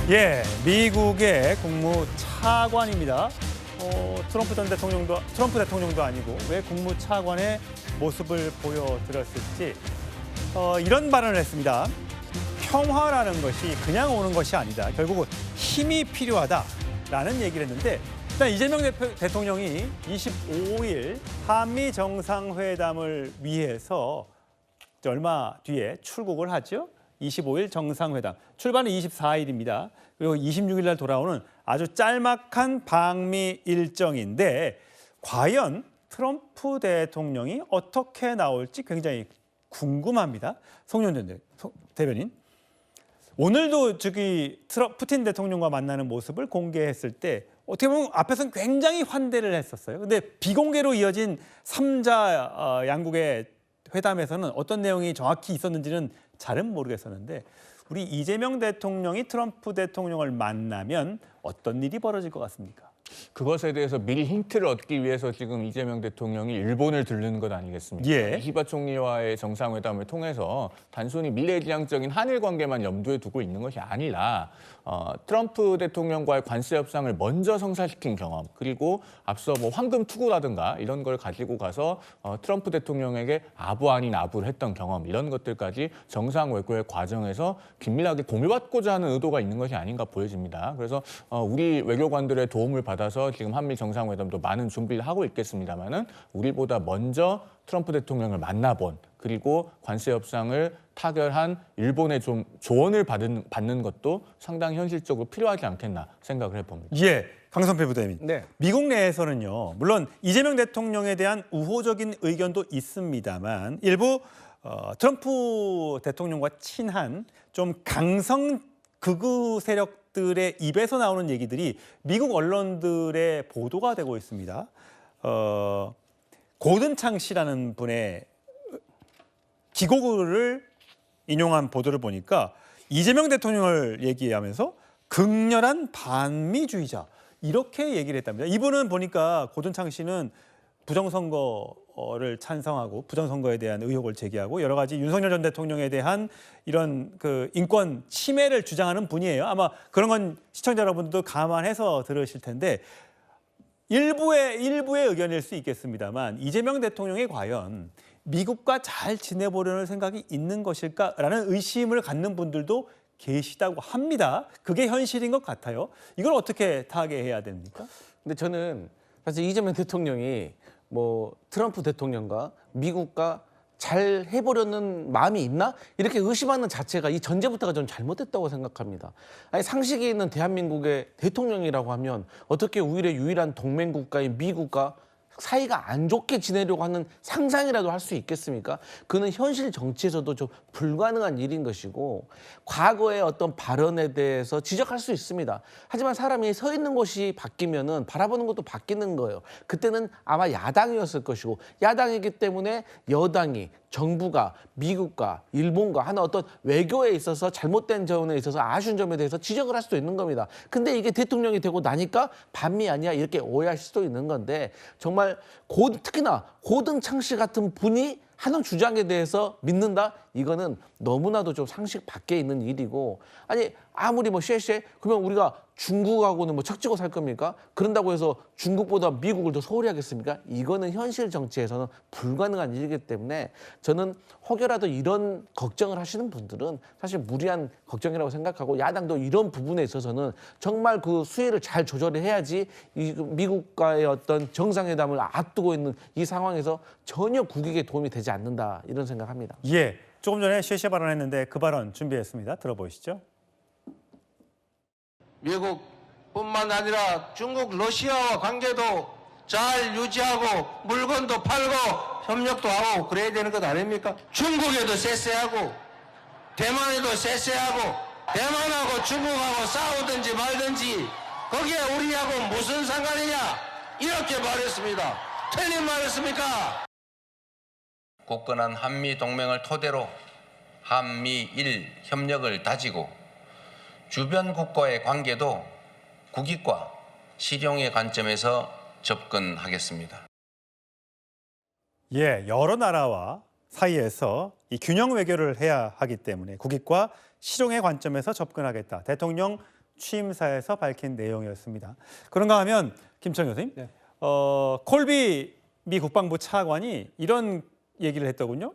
예, 미국의 국무차관입니다. 트럼프 대통령도 아니고 왜 국무차관의 모습을 보여드렸을지 이런 발언을 했습니다. 평화라는 것이 그냥 오는 것이 아니다. 결국은 힘이 필요하다라는 얘기를 했는데 일단 이재명 대통령이 25일 한미 정상회담을 위해서 얼마 뒤에 출국을 하죠. 25일 정상회담. 출발은 24일입니다. 그리고 26일 날 돌아오는 아주 짤막한 방미 일정인데 과연 트럼프 대통령이 어떻게 나올지 굉장히 궁금합니다. 송영전 대변인. 오늘도 푸틴 대통령과 만나는 모습을 공개했을 때 어떻게 보면 앞에서는 굉장히 환대를 했었어요. 근데 비공개로 이어진 3자 양국의 회담에서는 어떤 내용이 정확히 있었는지는 잘은 모르겠었는데 우리 이재명 대통령이 트럼프 대통령을 만나면 어떤 일이 벌어질 것 같습니까? 그것에 대해서 미리 힌트를 얻기 위해서 지금 이재명 대통령이 일본을 들르는 것 아니겠습니까? 예. 히바 총리와의 정상회담을 통해서 단순히 미래지향적인 한일 관계만 염두에 두고 있는 것이 아니라 트럼프 대통령과의 관세 협상을 먼저 성사시킨 경험, 그리고 앞서 뭐 황금 투구라든가 이런 걸 가지고 가서 트럼프 대통령에게 아부 아닌 아부를 했던 경험, 이런 것들까지 정상 외교의 과정에서 긴밀하게 공유받고자 하는 의도가 있는 것이 아닌가 보여집니다. 그래서 우리 외교관들의 도움을 받아서 지금 한미 정상회담도 많은 준비를 하고 있겠습니다만은 우리보다 먼저 트럼프 대통령을 만나본, 그리고 관세 협상을 타결한 일본의 좀 조언을 받는 것도 상당히 현실적으로 필요하지 않겠나 생각을 해봅니다. 예, 강성필 부대변인. 네. 미국 내에서는요, 물론 이재명 대통령에 대한 우호적인 의견도 있습니다만 일부 트럼프 대통령과 친한 좀 강성 극우 세력들의 입에서 나오는 얘기들이 미국 언론들의 보도가 되고 있습니다. 고든창 씨라는 분의 기고글을 인용한 보도를 보니까 이재명 대통령을 얘기하면서 극렬한 반미주의자 이렇게 얘기를 했답니다. 이분은 보니까 고든창 씨는 부정선거를 찬성하고 부정선거에 대한 의혹을 제기하고 여러 가지 윤석열 전 대통령에 대한 이런 그 인권 침해를 주장하는 분이에요. 아마 그런 건 시청자 여러분들도 감안해서 들으실 텐데 일부의 의견일 수 있겠습니다만 이재명 대통령이 과연 미국과 잘 지내보려는 생각이 있는 것일까라는 의심을 갖는 분들도 계시다고 합니다. 그게 현실인 것 같아요. 이걸 어떻게 타개해야 됩니까? 근데 저는 사실 이재명 대통령이 뭐 트럼프 대통령과 미국과 잘 해보려는 마음이 있나? 이렇게 의심하는 자체가 이 전제부터가 좀 잘못됐다고 생각합니다. 아니, 상식이 있는 대한민국의 대통령이라고 하면 어떻게 우리의 유일한 동맹국가인 미국과 사이가 안 좋게 지내려고 하는 상상이라도 할 수 있겠습니까? 그는 현실 정치에서도 좀 불가능한 일인 것이고 과거의 어떤 발언에 대해서 지적할 수 있습니다. 하지만 사람이 서 있는 곳이 바뀌면은 바라보는 것도 바뀌는 거예요. 그때는 아마 야당이었을 것이고 야당이기 때문에 여당이 정부가 미국과 일본과 하는 어떤 외교에 있어서 잘못된 점에 있어서 아쉬운 점에 대해서 지적을 할 수도 있는 겁니다. 근데 이게 대통령이 되고 나니까 반미 아니야 이렇게 오해할 수도 있는 건데 정말 특히나 고든창 씨 같은 분이 하는 주장에 대해서 믿는다? 이거는 너무나도 좀 상식 밖에 있는 일이고 아니 아무리 뭐 쉐쉐 그러면 우리가 중국하고는 뭐 척지고 살 겁니까? 그런다고 해서 중국보다 미국을 더 소홀히 하겠습니까? 이거는 현실 정치에서는 불가능한 일이기 때문에 저는 혹여라도 이런 걱정을 하시는 분들은 사실 무리한 걱정이라고 생각하고 야당도 이런 부분에 있어서는 정말 그 수위를 잘 조절해야지 이 미국과의 어떤 정상회담을 앞두고 있는 이 상황에서 전혀 국익에 도움이 되지 않는다 이런 생각합니다. 예, 조금 전에 쉐쉐 발언했는데 그 발언 준비했습니다. 들어보시죠. 미국뿐만 아니라 중국, 러시아와 관계도 잘 유지하고 물건도 팔고 협력도 하고 그래야 되는 것 아닙니까? 중국에도 쎄쎄하고 대만에도 쎄쎄하고 대만하고 중국하고 싸우든지 말든지 거기에 우리하고 무슨 상관이냐 이렇게 말했습니다. 틀린 말했습니까? 굳건한 한미 동맹을 토대로 한미일 협력을 다지고 주변 국가의 관계도 국익과 실용의 관점에서 접근하겠습니다. 예, 여러 나라와 사이에서 이 균형 외교를 해야 하기 때문에 국익과 실용의 관점에서 접근하겠다. 대통령 취임사에서 밝힌 내용이었습니다. 그런가 하면 김청 교수님, 네. 콜비 미 국방부 차관이 이런 얘기를 했더군요.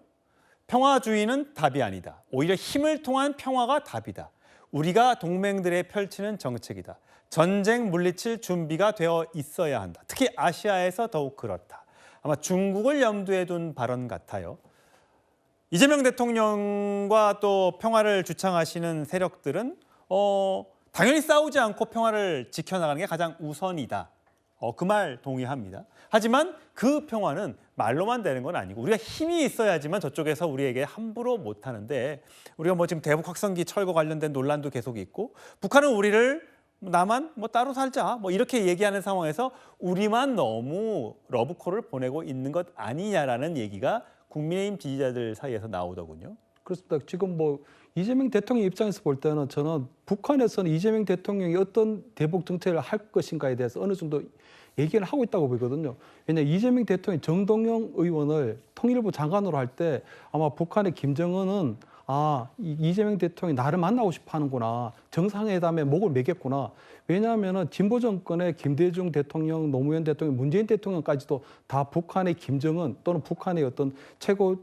평화주의는 답이 아니다. 오히려 힘을 통한 평화가 답이다. 우리가 동맹들에 펼치는 정책이다. 전쟁 물리칠 준비가 되어 있어야 한다. 특히 아시아에서 더욱 그렇다. 아마 중국을 염두에 둔 발언 같아요. 이재명 대통령과 또 평화를 주창하시는 세력들은 당연히 싸우지 않고 평화를 지켜나가는 게 가장 우선이다. 그 말 동의합니다. 하지만 그 평화는 말로만 되는 건 아니고 우리가 힘이 있어야지만 저쪽에서 우리에게 함부로 못하는데 우리가 뭐 지금 대북 확성기 철거 관련된 논란도 계속 있고 북한은 우리를 나만 뭐 따로 살자 뭐 이렇게 얘기하는 상황에서 우리만 너무 러브콜을 보내고 있는 것 아니냐라는 얘기가 국민의힘 지지자들 사이에서 나오더군요. 그렇습니다. 지금 뭐 이재명 대통령 입장에서 볼 때는 저는 북한에서는 이재명 대통령이 어떤 대북 정책을 할 것인가에 대해서 어느 정도 얘기를 하고 있다고 보거든요. 왜냐하면 이재명 대통령이 정동영 의원을 통일부 장관으로 할 때 아마 북한의 김정은은 이재명 대통령이 나를 만나고 싶어 하는구나. 정상회담에 목을 매겠구나. 왜냐하면 진보 정권의 김대중 대통령, 노무현 대통령, 문재인 대통령까지도 다 북한의 김정은 또는 북한의 어떤 최고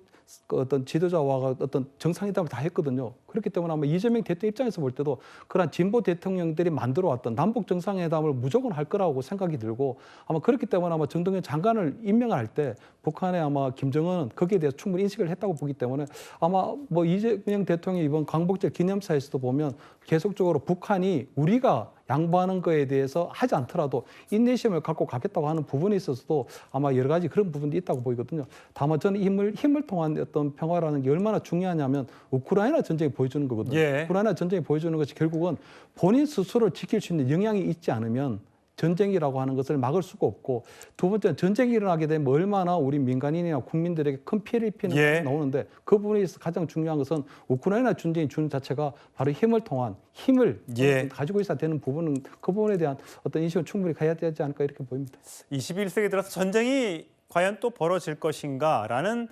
어떤 지도자와 어떤 정상회담을 다 했거든요. 그렇기 때문에 아마 이재명 대통령 입장에서 볼 때도 그런 진보 대통령들이 만들어왔던 남북 정상회담을 무조건 할 거라고 생각이 들고 아마 그렇기 때문에 아마 정동영 장관을 임명할 때 북한의 아마 김정은은 거기에 대해서 충분히 인식을 했다고 보기 때문에 아마 뭐 이재명 대통령이 이번 광복절 기념사에서도 보면 계속적으로 북한이 우리가 양보하는 거에 대해서 하지 않더라도 인내심을 갖고 가겠다고 하는 부분에 있어서도 아마 여러 가지 그런 부분도 있다고 보이거든요. 다만 저는 힘을 통한 어떤 평화라는 게 얼마나 중요하냐면 우크라이나 전쟁이 보여주는 거거든요. 예. 우크라이나 전쟁이 보여주는 것이 결국은 본인 스스로를 지킬 수 있는 영향이 있지 않으면 전쟁이라고 하는 것을 막을 수가 없고 두 번째는 전쟁이 일어나게 되면 얼마나 우리 민간인이나 국민들에게 큰 피해를 입히는 예. 것이 나오는데 그 부분에 있어서 가장 중요한 것은 우크라이나 전쟁이 주는 자체가 바로 힘을 통한 힘을 예. 가지고 있어야 되는 부분은 그 부분에 대한 어떤 인식을 충분히 가야 되지 않을까 이렇게 보입니다. 21세기 들어서 전쟁이 과연 또 벌어질 것인가라는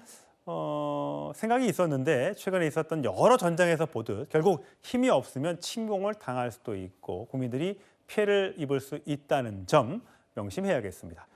생각이 있었는데 최근에 있었던 여러 전장에서 보듯 결국 힘이 없으면 침공을 당할 수도 있고 국민들이 피해를 입을 수 있다는 점 명심해야겠습니다.